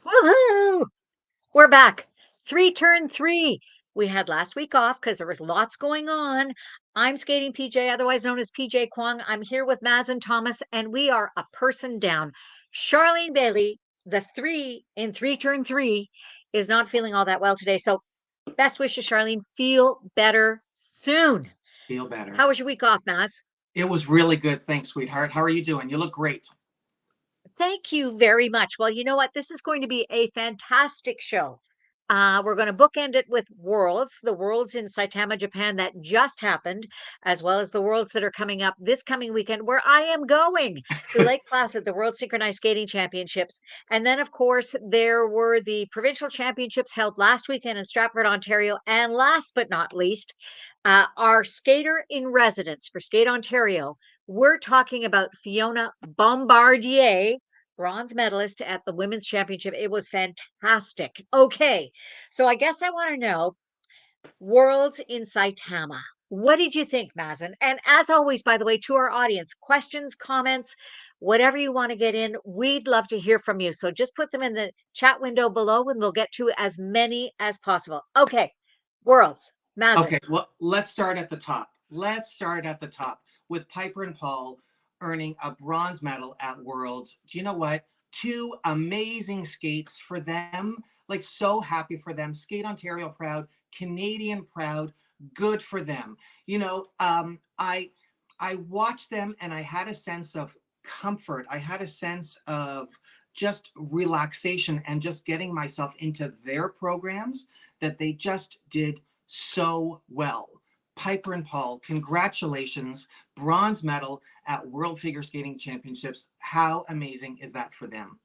Woohoo! We're back. Three turn three. We had last week off because there was lots going on. I'm skating PJ, otherwise known as PJ Kwong. I'm here with Mazin Thomas, and we are a person down. Charlene Bailey, the three in three turn three, is not feeling all that well today. So, best wishes, Charlene. Feel better soon. Feel better. How was your week off, Maz? It was really good. Thanks, sweetheart. How are you doing? You look great. Thank you very much. Well, you know what? This is going to be a fantastic show. We're going to bookend it with Worlds, the Worlds in Saitama, Japan that just happened, as well as the Worlds that are coming up this coming weekend, where I am going to Lake Placid, the World Synchronized Skating Championships. And then, of course, there were the Provincial Championships held last weekend in Stratford, Ontario. And last but not least, our skater in residence for Skate Ontario. We're talking about Fiona Bombardier, bronze medalist at the women's championship. It was fantastic. Okay, so I guess I want to know Worlds in Saitama. What did you think, Mazin? And as always, by the way, to our audience, questions, comments, whatever you want to get in, we'd love to hear from you. So just put them in the chat window below and we'll get to as many as possible. Okay, Worlds, Mazin. Okay, well, let's start at the top. Let's start at the top with Piper and Paul earning a bronze medal at Worlds. Do you know what? Two amazing skates for them. Like, so happy for them. Skate Ontario proud, Canadian proud. Good for them. I watched them and I had a sense of comfort. I had a sense of just relaxation and just getting myself into their programs that they just did so well. Piper and Paul, congratulations. Bronze medal at World Figure Skating Championships. How amazing is that for them?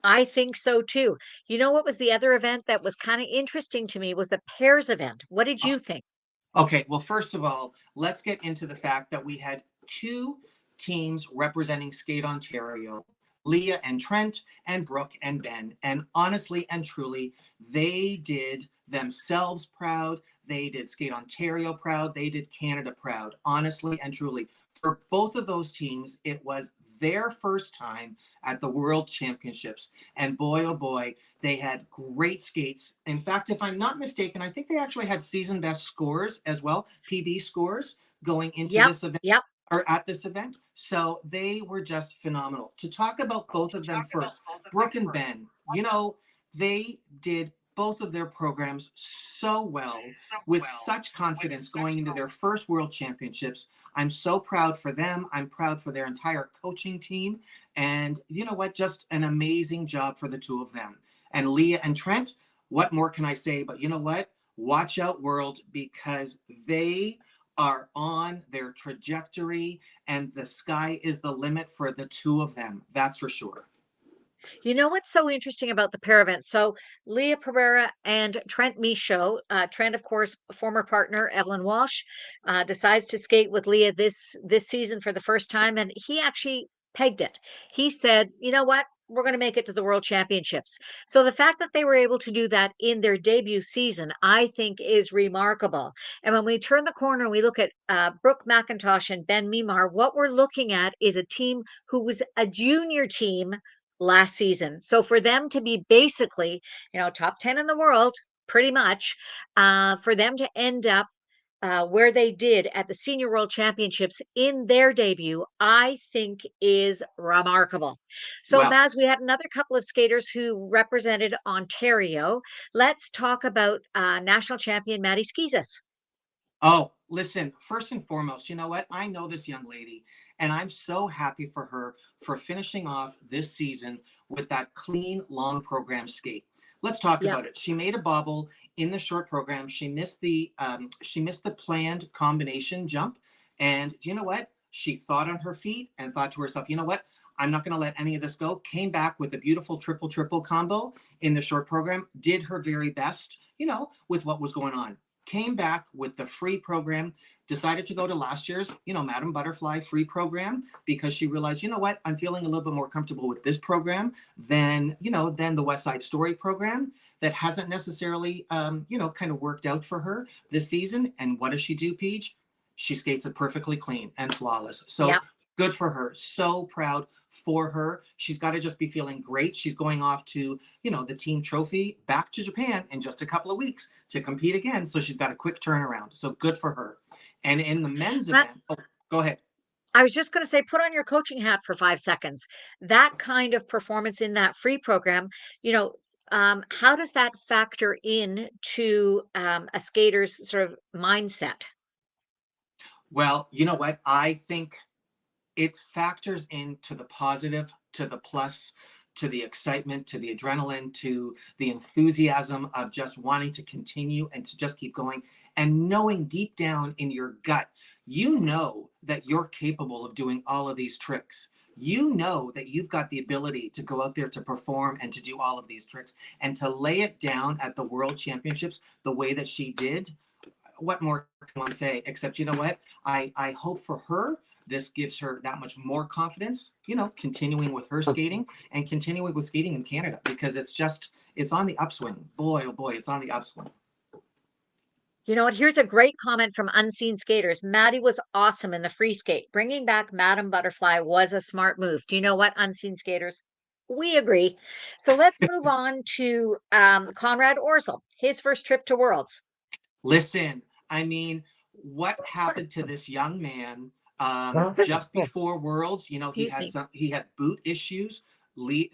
I think so too. You know what was the other event that was kind of interesting to me was the pairs event. What did you think? Okay, well, first of all, let's get into the fact that we had two teams representing Skate Ontario, Leah and Trent, and Brooke and Ben. And honestly and truly, they did themselves proud. They did Skate Ontario proud. They did Canada proud, honestly and truly. For both of those teams, it was their first time at the World Championships. And boy, oh boy, they had great skates. In fact, if I'm not mistaken, I think they actually had season best scores as well, PB scores going into Yep, this event yep. or at this event. So they were just phenomenal. To talk about both of them first, Brooke and Ben, they did both of their programs so well with such confidence going into their first world championships. I'm so proud for them. I'm proud for their entire coaching team. And you know what? Just an amazing job for the two of them. And Leah and Trent, what more can I say? But you know what? Watch out, world, because they are on their trajectory and the sky is the limit for the two of them. That's for sure. You know what's so interesting about the pair event? So Leah Pereira and Trent Michaud, Trent, of course, former partner Evelyn Walsh, decides to skate with Leah this season for the first time, and he actually pegged it. He said, "You know what? We're going to make it to the World Championships." So the fact that they were able to do that in their debut season, I think, is remarkable. And when we turn the corner and we look at Brooke McIntosh and Ben Mimar, what we're looking at is a team who was a junior team last season. So for them to be basically, top 10 in the world, pretty much, for them to end up where they did at the Senior World Championships in their debut, I think is remarkable. So, Well, Maz, we had another couple of skaters who represented Ontario. Let's talk about national champion Maddie Skizas. oh, listen, first and foremost, you know what? I know this young lady, and I'm so happy for her for finishing off this season with that clean, long program skate. Let's talk Yep. about it. She made a bobble in the short program. She missed the planned combination jump, and do you know what? She thought on her feet and thought to herself, you know what? I'm not going to let any of this go. Came back with a beautiful triple triple combo in the short program. Did her very best, with what was going on, came back with the free program, decided to go to last year's, Madam Butterfly free program because she realized, you know what, I'm feeling a little bit more comfortable with this program than the West Side Story program that hasn't necessarily, kind of worked out for her this season. And what does she do, Peach? She skates it perfectly clean and flawless. So Yep. Good for her. So proud for her. She's got to just be feeling great. She's going off to, the team trophy back to Japan in just a couple of weeks to compete again. So she's got a quick turnaround. So good for her. And in the men's Matt, event, oh, go ahead. I was just going to say, put on your coaching hat for 5 seconds. That kind of performance in that free program, you know, how does that factor in to a skater's sort of mindset? Well, you know what? I think it factors into the positive, to the plus, to the excitement, to the adrenaline, to the enthusiasm of just wanting to continue and to just keep going, and knowing deep down in your gut, you know that you're capable of doing all of these tricks. You know that you've got the ability to go out there to perform and to do all of these tricks and to lay it down at the world championships the way that she did. What more can one say except, you know what, I hope for her this gives her that much more confidence, continuing with her skating and continuing with skating in Canada, because it's on the upswing. Boy, oh boy, it's on the upswing. You know what? Here's a great comment from Unseen Skaters. Maddie was awesome in the free skate. Bringing back Madam Butterfly was a smart move. Do you know what, Unseen Skaters? We agree. So let's move on to Conrad Orzel, his first trip to Worlds. Listen, I mean, what happened to this young man just before Worlds? Excuse me. He had boot issues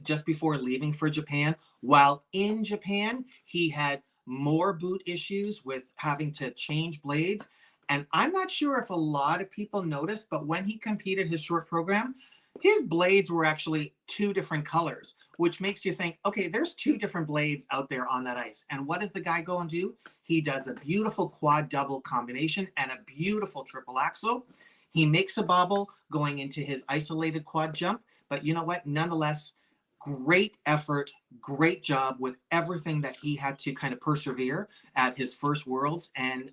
just before leaving for Japan. While in Japan, he had more boot issues with having to change blades. And I'm not sure if a lot of people noticed, but when he competed his short program, his blades were actually two different colors, which makes you think, okay, there's two different blades out there on that ice. And what does the guy go and do? He does a beautiful quad double combination and a beautiful triple axel. He makes a bobble going into his isolated quad jump. But you know what? Nonetheless, great effort, great job with everything that he had to kind of persevere at his first Worlds. And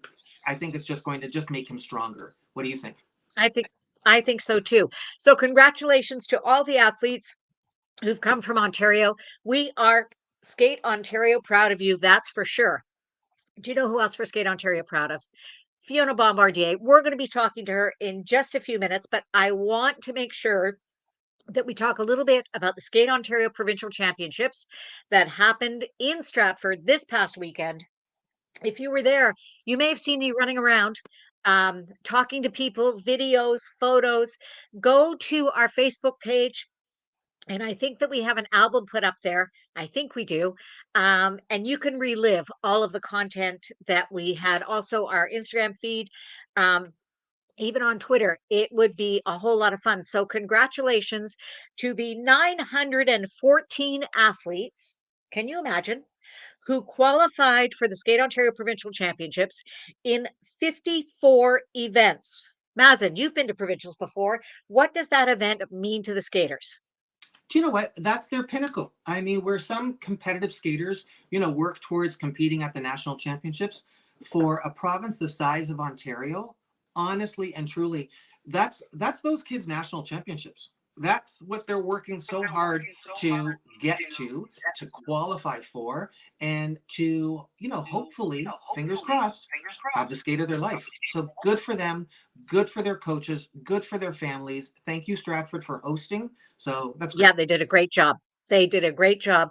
I think it's just going to just make him stronger. What do you think? I think I think so too. So congratulations to all the athletes who've come from Ontario. We are Skate Ontario proud of you, that's for sure. Do you know who else we're Skate Ontario proud of? Fiona Bombardier. We're going to be talking to her in just a few minutes, but I want to make sure that we talk a little bit about the Skate Ontario Provincial Championships that happened in Stratford this past weekend. If you were there, you may have seen me running around, talking to people, videos, photos. Go to our Facebook page, and I think that we have an album put up there. I think we do. And you can relive all of the content that we had. Also, our Instagram feed, um, even on Twitter. It would be a whole lot of fun. So, congratulations to the 914 athletes. Can you imagine? Who qualified for the Skate Ontario Provincial Championships in 54 events. Mazin, you've been to provincials before. What does that event mean to the skaters? Do you know what? That's their pinnacle. I mean, where some competitive skaters, work towards competing at the national championships, for a province the size of Ontario, honestly and truly, that's those kids' national championships. That's what they're working so hard to get to qualify for, and to, hopefully, fingers crossed, have the skate of their life. So good for them, good for their coaches, good for their families. Thank you, Stratford, for hosting. So that's Yeah, great. they did a great job. They did a great job.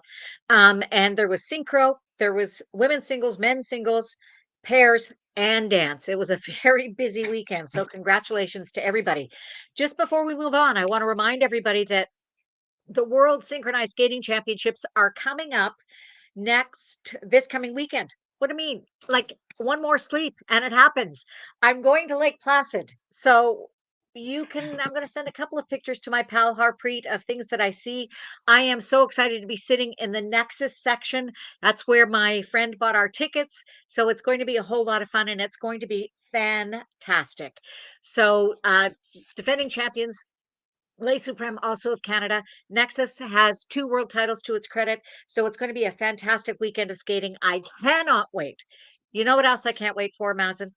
And there was synchro, there was women's singles, men's singles, pairs, and dance. It was a very busy weekend. So, congratulations to everybody. Just before we move on, I want to remind everybody that the World Synchronized Skating Championships are coming up this coming weekend. What do you mean? Like one more sleep and it happens. I'm going to Lake Placid. So I'm going to send a couple of pictures to my pal Harpreet of things that I see. I am so excited to be sitting in the Nexus section. That's where my friend bought our tickets. So it's going to be a whole lot of fun and it's going to be fantastic. So, defending champions, Les Supreme, also of Canada. Nexus has 2 world titles to its credit. So it's going to be a fantastic weekend of skating. I cannot wait. You know what else I can't wait for, Mazin?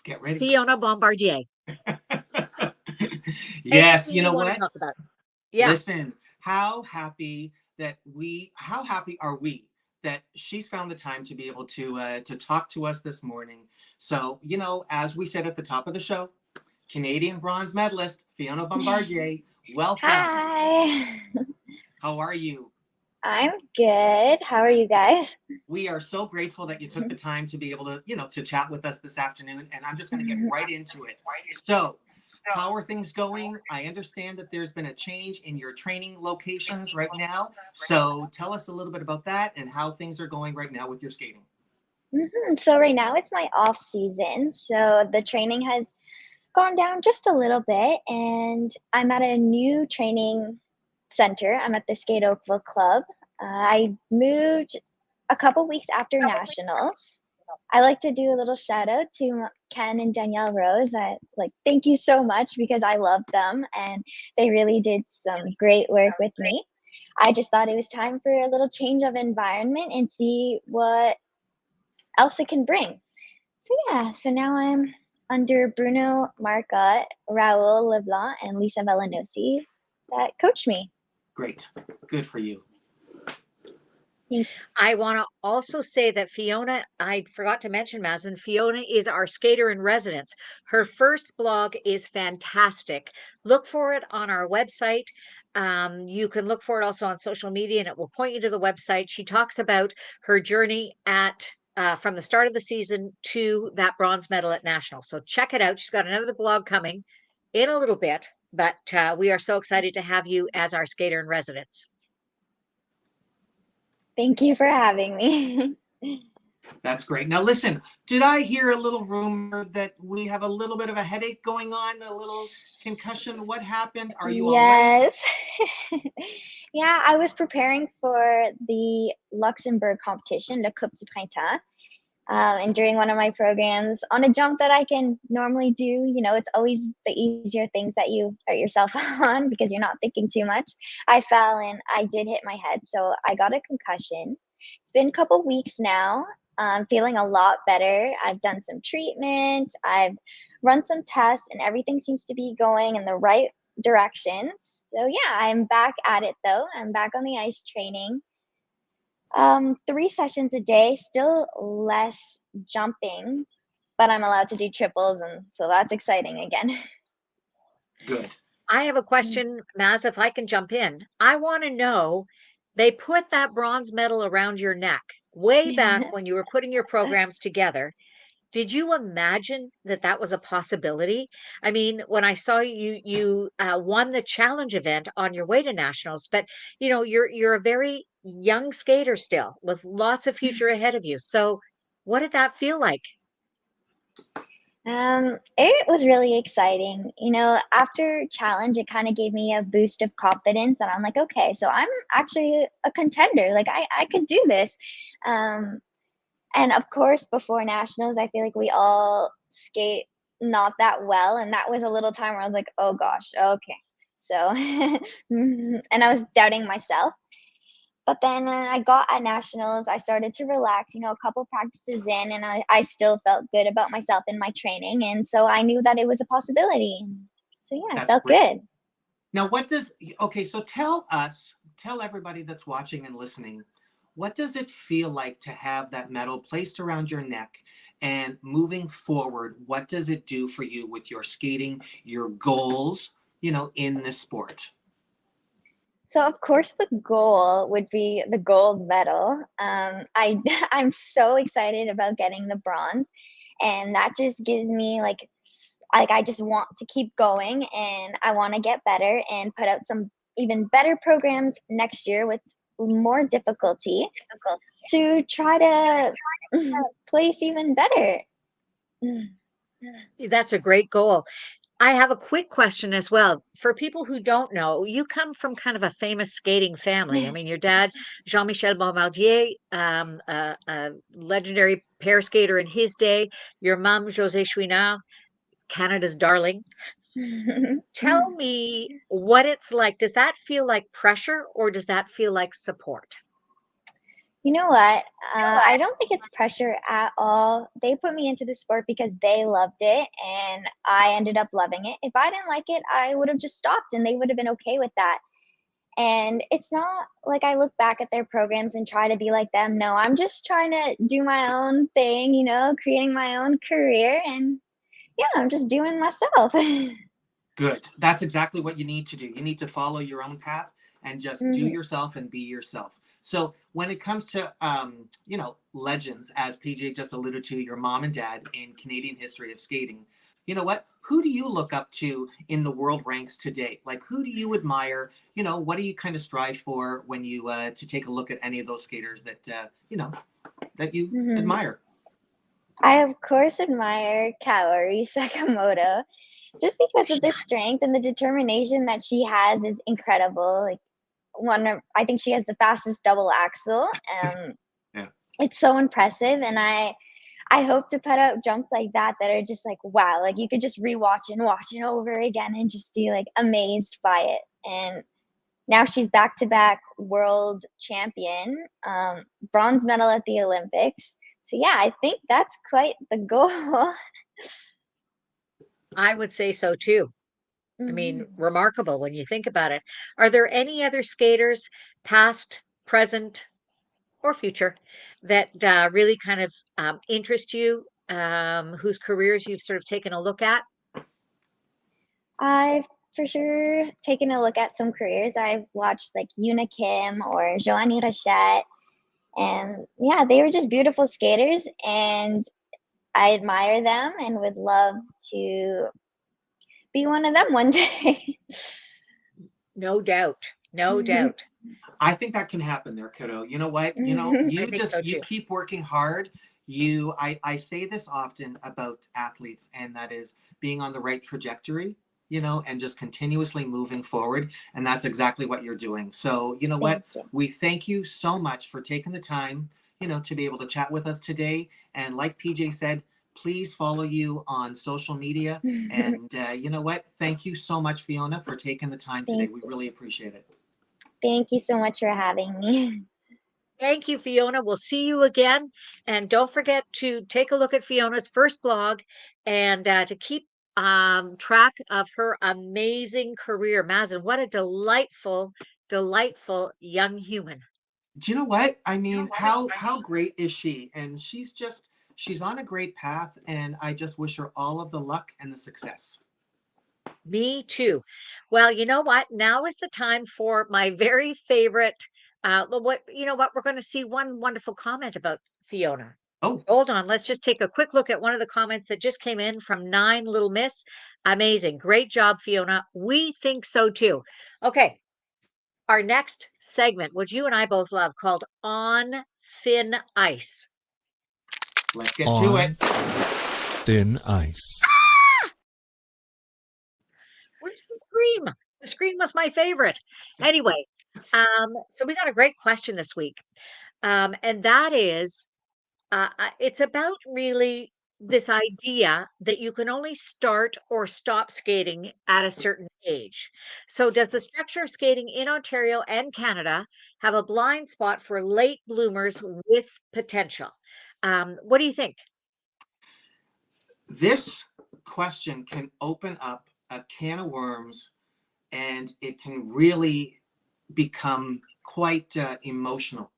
Get ready. Fiona Bombardier. Yes, Anything you you know want to what? talk about? Yeah. Listen, how happy are we that she's found the time to be able to talk to us this morning. So, as we said at the top of the show, Canadian bronze medalist Fiona Bombardier. Welcome. Hi, How are you? I'm good. How are you guys? We are so grateful that you took the time to be able to, to chat with us this afternoon. And I'm just going to get right into it. So, how are things going? I understand that there's been a change in your training locations right now. So, tell us a little bit about that and how things are going right now with your skating. So right now it's my off season, so the training has gone down just a little bit, and I'm at a new training center. I'm at the Skate Oakville Club. I moved a couple weeks after nationals. I like to do a little shout out to Ken and Danielle Rose. Thank you so much because I love them and they really did some great work with me. I just thought it was time for a little change of environment and see what else it can bring. So yeah, so now I'm under Bruno Marcotte, Raul Leblanc, and Lisa Vellanosi that coach me. Great. Good for you. I want to also say that Fiona, I forgot to mention, Mazin, Fiona is our skater in residence. Her first blog is fantastic. Look for it on our website. You can look for it also on social media, and it will point you to the website. She talks about her journey at from the start of the season to that bronze medal at nationals. So check it out. She's got another blog coming in a little bit, but we are so excited to have you as our skater in residence. Thank you for having me. That's great. Now, listen, did I hear a little rumor that we have a little bit of a headache going on, a little concussion? What happened? Are you all right? Yes. Yeah, I was preparing for the Luxembourg competition, the Coupe du Printemps. And during one of my programs, on a jump that I can normally do, it's always the easier things that you hurt yourself on because you're not thinking too much. I fell and I did hit my head, so I got a concussion. It's been a couple weeks now. I'm feeling a lot better. I've done some treatment, I've run some tests, and everything seems to be going in the right directions. So yeah, I'm back at it though. I'm back on the ice training. 3 sessions a day, still less jumping, but I'm allowed to do triples, and so that's exciting again. Good. I have a question, Maz, if I can jump in. I want to know, they put that bronze medal around your neck way back when you were putting your programs together. Did you imagine that that was a possibility? I mean, when I saw you won the challenge event on your way to nationals, but you're a very young skater still with lots of future ahead of you. So, what did that feel like? It was really exciting. After challenge, it kind of gave me a boost of confidence, and I'm like, okay, so I'm actually a contender. Like I could do this. Um, and of course, before nationals, I feel like we all skate not that well, and that was a little time where I was like, oh gosh, okay. So, and I was doubting myself. But then when I got at nationals, I started to relax, a couple practices in, and I still felt good about myself in my training. And so I knew that it was a possibility. So yeah, it That's felt great. good. Now, okay, so tell everybody that's watching and listening, what does it feel like to have that medal placed around your neck? And moving forward, what does it do for you with your skating, your goals, in this sport? So of course the goal would be the gold medal. I'm so excited about getting the bronze, and that just gives me like I just want to keep going, and I want to get better and put out some even better programs next year with more difficulty to try to place even better. That's a great goal. I have a quick question as well. For people who don't know, you come from kind of a famous skating family. I mean, your dad, Jean-Michel Bombardier, a legendary pair skater in his day. Your mom, José Chouinard, Canada's darling. Tell me what it's like. Does that feel like pressure or does that feel like support? You know what? I don't think it's pressure at all. They put me into the sport because they loved it, and I ended up loving it. If I didn't like it, I would have just stopped, and they would have been okay with that. And it's not like I look back at their programs and try to be like them. No, I'm just trying to do my own thing, creating my own career. And yeah, I'm just doing myself. Good. That's exactly what you need to do. You need to follow your own path and just do Mhm. yourself and be yourself. So when it comes to legends, as PJ just alluded to, your mom and dad in Canadian history of skating, you know what? Who do you look up to in the world ranks today? Like, who do you admire? What do you kind of strive for when you to take a look at any of those skaters that that you Mhm. admire? I of course admire Kaori Sakamoto just because of the strength and the determination that she has is incredible. Like I think she has the fastest double axel. Yeah. It's so impressive, and I hope to put out jumps like that are just like wow, like you could just rewatch and watch it over again and just be like amazed by it. And now she's back to back world champion, bronze medal at the Olympics. So yeah, I think that's quite the goal. I would say so too. I mean, Mhm. remarkable when you think about it. Are there any other skaters, past, present, or future, that really kind of interest you, whose careers you've sort of taken a look at? I've for sure taken a look at some careers. I've watched like Yuna Kim or Joanie Rachette, and yeah, they were just beautiful skaters, and I admire them and would love to be one of them one day. No doubt. No Mhm. doubt. I think that can happen there, kiddo. You know what? I You think so just you too. keep working hard. I say this often about athletes, and that is being on the right trajectory, and just continuously moving forward. And that's exactly what you're doing. So, you know what? Thank you. We thank you so much for taking the time, to be able to chat with us today. And like PJ said, please follow you on social media. And you know what? Thank you so much, Fiona, for taking the time today. Thank We you. really appreciate it. Thank you so much for having me. Thank you, Fiona. We'll see you again. And don't forget to take a look at Fiona's first blog and to keep track of her amazing career. Mazin, what a delightful, delightful young human. Do you know what? I mean, how great is she? And she's on a great path, and I just wish her all of the luck and the success. Me too. Well, you know what? Now is the time for my very favorite. What you know what? We're going to see one wonderful comment about Fiona. Oh, Hold on. Let's just take a quick look at one of the comments that just came in from Nine Little Miss. Amazing. Great job, Fiona. We think so too. Okay. Our next segment, which you and I both love, called On Thin Ice. let's get to it. On thin ice. Where's the scream? The scream was my favorite. Anyway, so we got a great question this week. And that is it's about really this idea that you can only start or stop skating at a certain age. So, does the structure of skating in Ontario and Canada have a blind spot for late bloomers with potential? What do you think? This question can open up a can of worms, and it can really become quite emotional,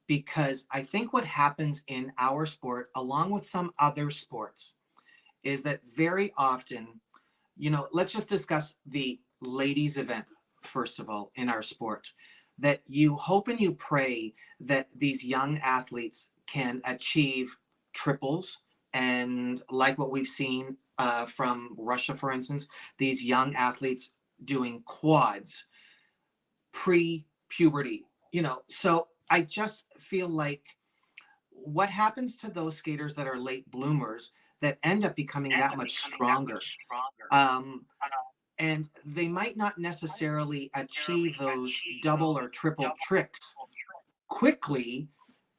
because I think what happens in our sport, along with some other sports, is that very often, let's just discuss the ladies' event, first of all, in our sport, that you hope and you pray that these young athletes can achieve triples. And like what we've seen from Russia, for instance, these young athletes doing quads pre-puberty, so I just feel like what happens to those skaters that are late bloomers that end up becoming that much stronger, um, and they might not necessarily achieve those double or triple tricks quickly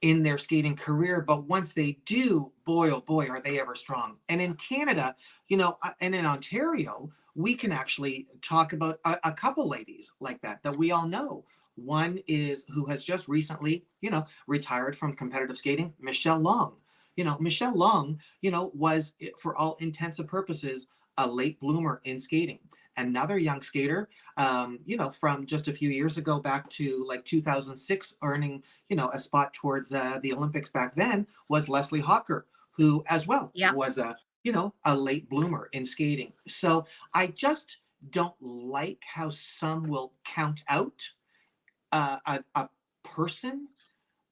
in their skating career, but once they do, boy oh boy are they ever strong. And in Canada, and in Ontario, we can actually talk about a couple ladies like that we all know. One is who has just recently retired from competitive skating, Michelle Long. Michelle Long was, for all intents and purposes, a late bloomer in skating. Another young skater, from just a few years ago back to like 2006, earning a spot towards the Olympics back then, was Leslie Hawker, who as well Yeah. was a a late bloomer in skating. So I just don't like how some will count out a person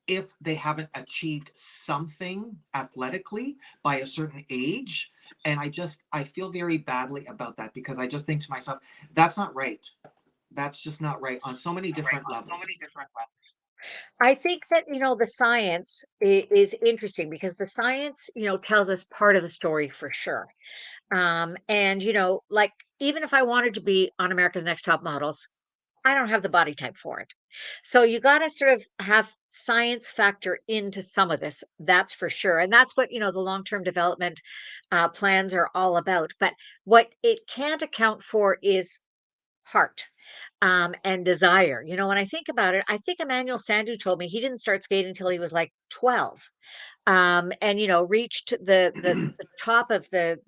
if they haven't achieved something athletically by a certain age. And I feel very badly about that, because I just think to myself, that's not right. That's just not right on so many different levels. I think that, the science is interesting because the science, tells us part of the story for sure. And, like, even if I wanted to be on America's Next Top Models, I don't have the body type for it. So you got to sort of have science factor into some of this. That's for sure. And that's what, the long-term development plans are all about. But what it can't account for is heart and desire. When I think about it, I think Emmanuel Sandhu told me he didn't start skating until he was like 12, and reached the top of the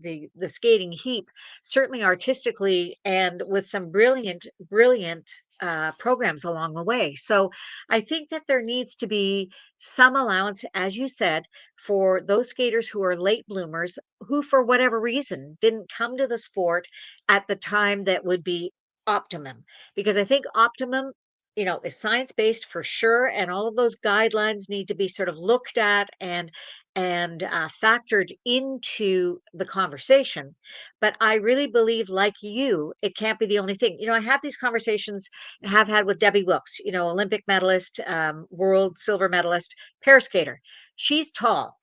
skating heap, certainly artistically and with some brilliant programs along the way. So I think that there needs to be some allowance, as you said, for those skaters who are late bloomers, who for whatever reason didn't come to the sport at the time that would be optimum, because I think optimum, is science based for sure, and all of those guidelines need to be sort of looked at and factored into the conversation. But I really believe, like you, it can't be the only thing. I have these conversations, have had with Debbie Wilkes, Olympic medalist, world silver medalist, pair skater. She's tall.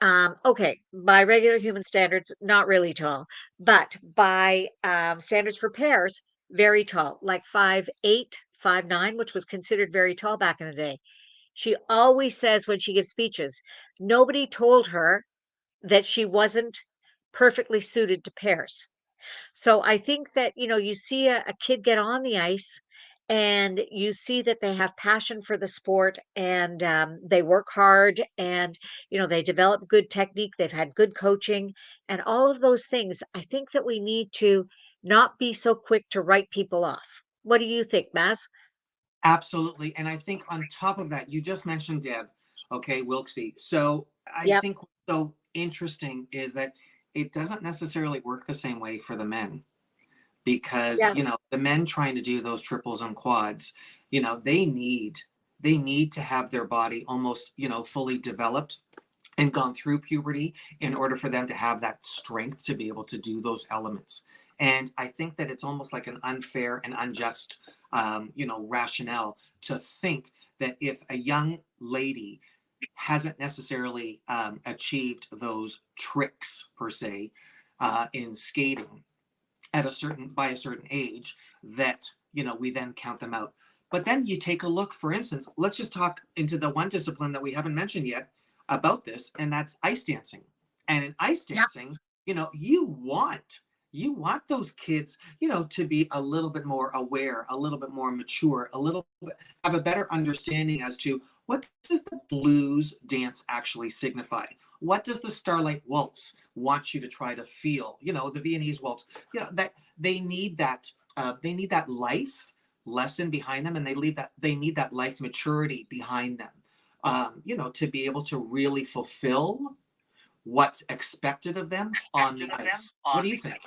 Okay, by regular human standards, not really tall, but by standards for pairs, very tall, like 5'8", 5'9", which was considered very tall back in the day. She always says when she gives speeches, nobody told her that she wasn't perfectly suited to pairs. So I think that, you see a kid get on the ice and you see that they have passion for the sport, and they work hard, and, they develop good technique. They've had good coaching and all of those things. I think that we need to not be so quick to write people off. What do you think, Maz? Absolutely. And I think on top of that, you just mentioned Deb, okay, Wilksey. So I Yep. think what's so interesting is that it doesn't necessarily work the same way for the men, because, Yeah. the men trying to do those triples and quads, they need to have their body almost, fully developed and gone through puberty in order for them to have that strength to be able to do those elements. And I think that it's almost like an unfair and unjust, rationale to think that if a young lady hasn't necessarily achieved those tricks per se in skating at by a certain age, that we then count them out. But then you take a look, for instance, let's just talk into the one discipline that we haven't mentioned yet about this, and that's ice dancing. And in ice Yeah. dancing, you want those kids, to be a little bit more aware, a little bit more mature, a little bit have a better understanding as to what does the blues dance actually signify. What does the Starlight Waltz want you to try to feel? The Viennese Waltz. That they need that life lesson behind them, and they need that life maturity behind them. To be able to really fulfill what's expected of them on the ice. What do you think?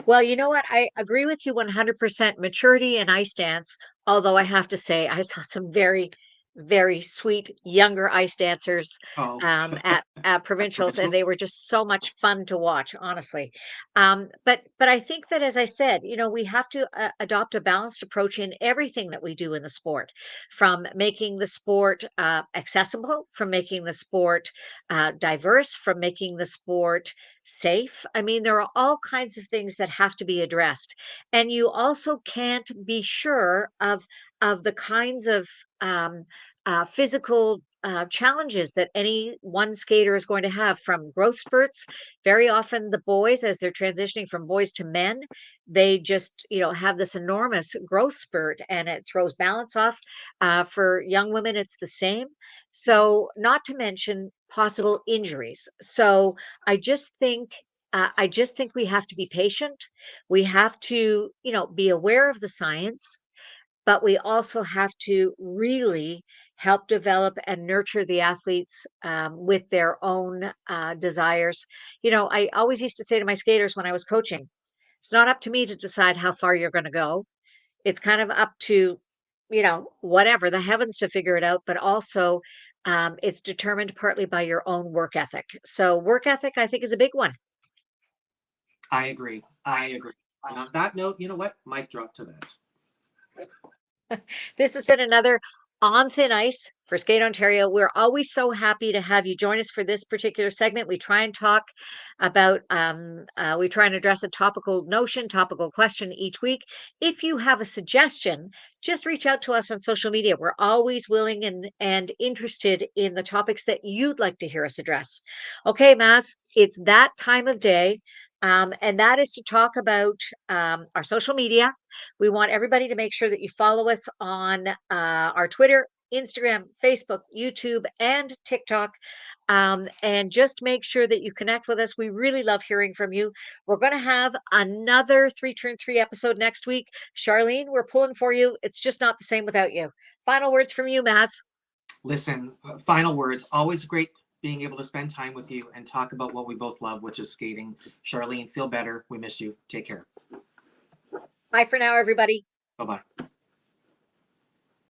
Well, you know what? I agree with you 100%, maturity and ice dance. Although I have to say, I saw some very, very sweet younger ice dancers Oh, at Provincials, and they provincials. were just so much fun to watch, honestly. But I think that, as I said, we have to adopt a balanced approach in everything that we do in the sport, from making the sport accessible, from making the sport diverse, from making the sport safe. I mean, there are all kinds of things that have to be addressed. And you also can't be sure of the kinds of physical challenges that any one skater is going to have, from growth spurts. Very often, the boys, as they're transitioning from boys to men, they just, have this enormous growth spurt, and it throws balance off. For young women, it's the same. So, not to mention possible injuries. So, I just think we have to be patient. We have to, be aware of the science, but we also have to really help develop and nurture the athletes with their own desires. You know, I always used to say to my skaters when I was coaching, it's not up to me to decide how far you're going to go. It's kind of up to, you know, whatever, the heavens to figure it out, but also it's determined partly by your own work ethic. So, work ethic, I think, is a big one. I agree. I agree. And on that note, you know what? Mic drop to that. This has been another On Thin Ice for Skate Ontario. We're always so happy to have you join us for this particular segment. We try and talk about, we try and address a topical notion, topical question each week. If you have a suggestion, just reach out to us on social media. We're always willing and interested in the topics that you'd like to hear us address. Okay, Maz, it's that time of day. And that is to talk about our social media. We want everybody to make sure that you follow us on our Twitter, Instagram, Facebook, YouTube, and TikTok. And just make sure that you connect with us. We really love hearing from you. We're going to have another 3-turn-3 episode next week. Charlene, we're pulling for you. It's just not the same without you. Final words from you, Maz. Listen, final words. Always great being able to spend time with you and talk about what we both love, which is skating. Charlene, feel better. We miss you. Take care. Bye for now, everybody. Bye-bye.